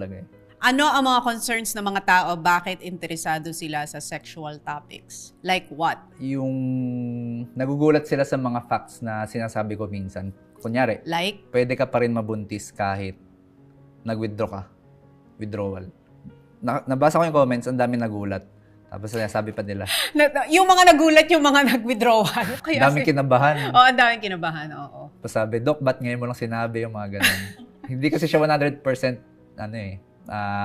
talaga eh. Ano ang mga concerns ng mga tao? Bakit interesado sila sa sexual topics? Like what? Yung nagugulat sila sa mga facts na sinasabi ko minsan. Kunyari, Like? pwede ka pa rin mabuntis kahit nag-withdraw ka. Withdrawal. Nabasa ko yung comments, ang dami nagulat. Tapos sabi pa nila. Yung mga nagulat, yung mga nag-withdrawal. Daming kinabahan. Oo, ang daming kinabahan, oo. Tapos sabi, Doc, ba't ngayon mo lang sinabi yung mga ganun? Hindi kasi siya 100%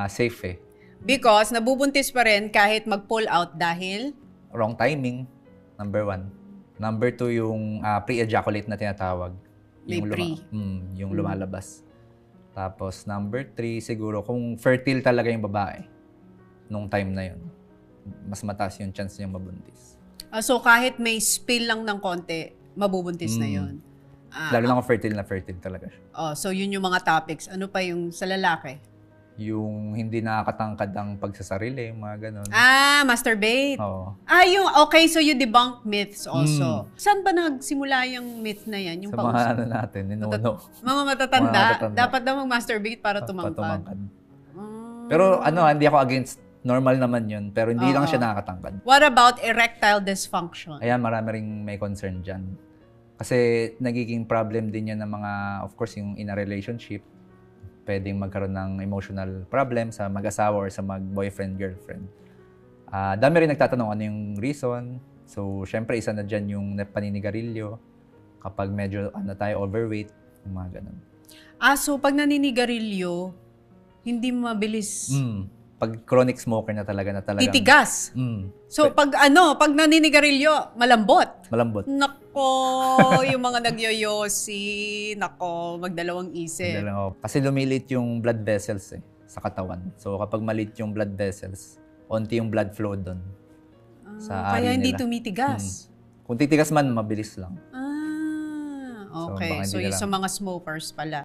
safe eh. Because nabubuntis pa rin kahit mag-pull out dahil? Wrong timing, number 1. Number 2, yung pre-ejaculate na tinatawag. May Yung lumalabas. Tapos number 3, siguro kung fertile talaga yung babae nung time na yun, mas mataas yung chance niyang mabuntis. So kahit may spill lang ng konti, mabubuntis na yun. Lalo na kung fertile talaga siya. So yun yung mga topics. Ano pa yung sa lalaki? Yung hindi nakakatangkad ang pagsasarili, mga ganun. Masturbate. Oo. Okay, so you debunk myths also. Saan ba nagsimula yung myth na yan? Yung sa mga natin, ninuno. Mga matatanda. Dapat daw mag-masturbate para tumangkad. Pero hindi ako against, normal naman yun, pero hindi lang siya nakakatangkad. What about erectile dysfunction? Ayan, marami ring may concern dyan. Kasi nagiging problem din yan ng mga, of course, yung in a relationship, pwedeng magkaroon ng emotional problem sa mag-asawa or sa mag-boyfriend-girlfriend. Dami rin nagtatanong ano yung reason. So, syempre, isa na dyan yung paninigarilyo. Kapag medyo overweight, yung mga ganun. So pag naninigarilyo, hindi mabilis... Pag chronic smoker na talagang... Titigas. So pag naninigarilyo, malambot. Malambot. Nako, yung mga nagyoyosi, nako, magdalawang isip. Kasi lumilit yung blood vessels sa katawan. So kapag maliit yung blood vessels, onti yung blood flow doon. Kaya hindi tumitigas. Kung titigas man, mabilis lang. Okay. So yung sa mga smokers pala.